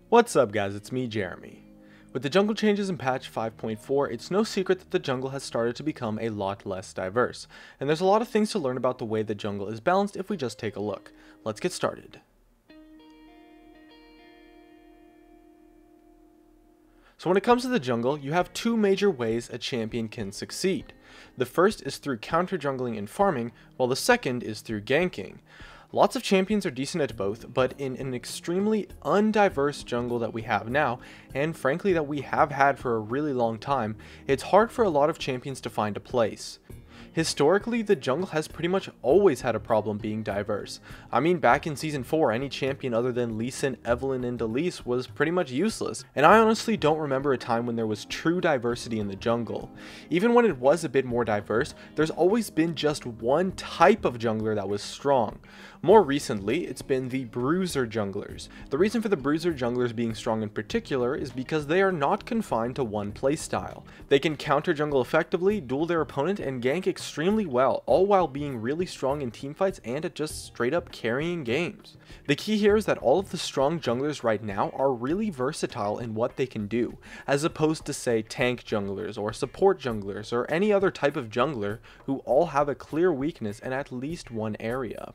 What's up guys, it's me Jeremy. With the jungle changes in patch 5.4, it's no secret that the jungle has started to become a lot less diverse, and there's a lot of things to learn about the way the jungle is balanced if we just take a look. Let's get started. So when it comes to the jungle, you have two major ways a champion can succeed. The first is through counter jungling and farming, while the second is through ganking. Lots of champions are decent at both, but in an extremely undiverse jungle that we have now, and frankly that we have had for a really long time, it's hard for a lot of champions to find a place. Historically, the jungle has pretty much always had a problem being diverse. I mean, back in Season 4, any champion other than Lee Sin, Evelynn, and Elise was pretty much useless, and I honestly don't remember a time when there was true diversity in the jungle. Even when it was a bit more diverse, there's always been just one type of jungler that was strong. More recently, it's been the bruiser junglers. The reason for the bruiser junglers being strong in particular is because they are not confined to one playstyle. They can counter jungle effectively, duel their opponent, and gank extremely well, all while being really strong in teamfights and at just straight up carrying games. The key here is that all of the strong junglers right now are really versatile in what they can do, as opposed to say tank junglers or support junglers or any other type of jungler who all have a clear weakness in at least one area.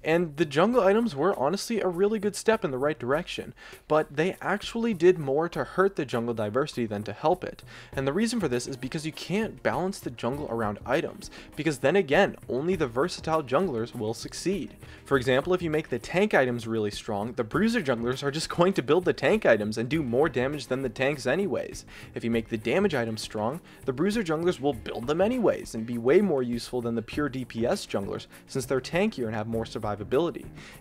And the jungle items were honestly a really good step in the right direction, but they actually did more to hurt the jungle diversity than to help it. And the reason for this is because you can't balance the jungle around items, because then again, only the versatile junglers will succeed. For example, if you make the tank items really strong, the bruiser junglers are just going to build the tank items and do more damage than the tanks anyways. If you make the damage items strong, the bruiser junglers will build them anyways and be way more useful than the pure DPS junglers, since they're tankier and have more survivability.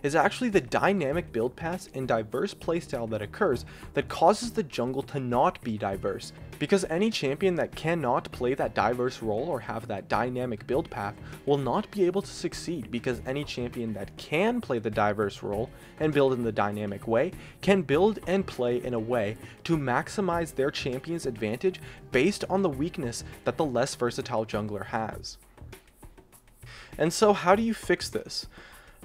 Is actually the dynamic build paths and diverse playstyle that occurs that causes the jungle to not be diverse, because any champion that cannot play that diverse role or have that dynamic build path will not be able to succeed, because any champion that can play the diverse role and build in the dynamic way can build and play in a way to maximize their champion's advantage based on the weakness that the less versatile jungler has. And so how do you fix this?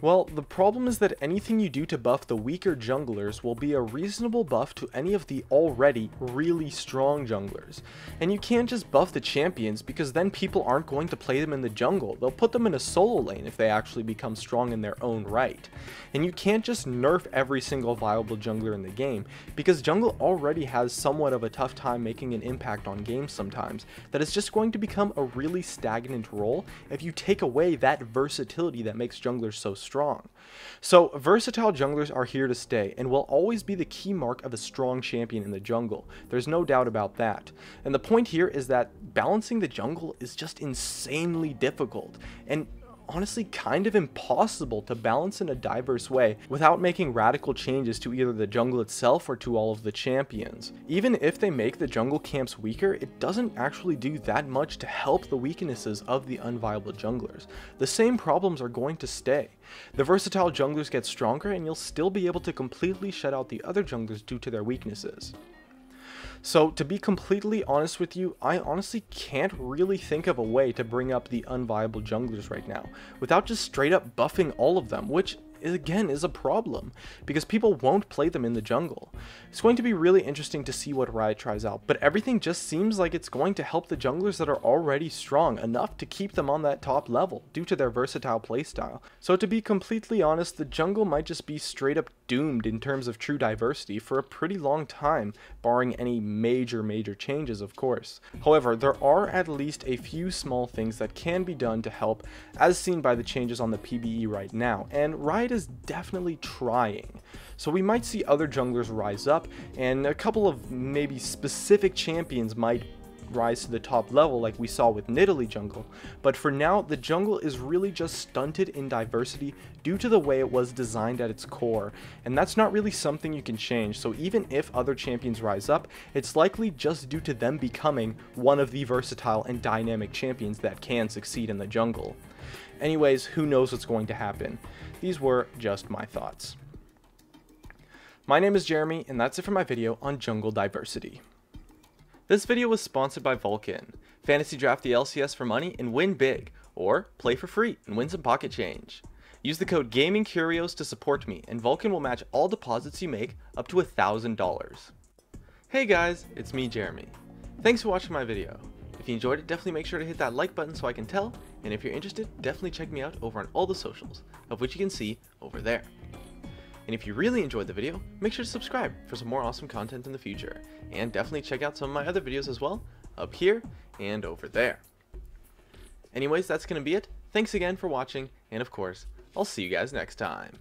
Well, the problem is that anything you do to buff the weaker junglers will be a reasonable buff to any of the already really strong junglers. And you can't just buff the champions, because then people aren't going to play them in the jungle. They'll put them in a solo lane if they actually become strong in their own right. And you can't just nerf every single viable jungler in the game, because jungle already has somewhat of a tough time making an impact on games sometimes, that is just going to become a really stagnant role if you take away that versatility that makes junglers so strong. So versatile junglers are here to stay and will always be the key mark of a strong champion in the jungle. There's no doubt about that. And the point here is that balancing the jungle is just insanely difficult, and honestly kind of impossible to balance in a diverse way without making radical changes to either the jungle itself or to all of the champions. Even if they make the jungle camps weaker, it doesn't actually do that much to help the weaknesses of the unviable junglers. The same problems are going to stay. The versatile junglers get stronger and you'll still be able to completely shut out the other junglers due to their weaknesses. So to be completely honest with you, I honestly can't really think of a way to bring up the unviable junglers right now without just straight up buffing all of them, which again is a problem because people won't play them in the jungle. It's going to be really interesting to see what Riot tries out, but everything just seems like it's going to help the junglers that are already strong enough to keep them on that top level due to their versatile playstyle. So to be completely honest, the jungle might just be straight up doomed in terms of true diversity for a pretty long time, barring any major changes, of course. However, there are at least a few small things that can be done to help, as seen by the changes on the PBE right now, and Riot is definitely trying. So we might see other junglers rise up, and a couple of maybe specific champions might rise to the top level like we saw with Nidalee jungle, but for now the jungle is really just stunted in diversity due to the way it was designed at its core, and that's not really something you can change. So even if other champions rise up, it's likely just due to them becoming one of the versatile and dynamic champions that can succeed in the jungle. Anyways, who knows what's going to happen. These were just my thoughts. My name is Jeremy, and that's it for my video on jungle diversity. This video was sponsored by Vulcan. Fantasy draft the LCS for money and win big, or play for free and win some pocket change. Use the code GamingCurios to support me, and Vulcan will match all deposits you make up to $1,000. Hey guys, it's me, Jeremy. Thanks for watching my video. If you enjoyed it, definitely make sure to hit that like button so I can tell, and if you're interested, definitely check me out over on all the socials, of which you can see over there. And if you really enjoyed the video, make sure to subscribe for some more awesome content in the future, and definitely check out some of my other videos as well, up here and over there. Anyways, that's going to be it. Thanks again for watching, and of course, I'll see you guys next time.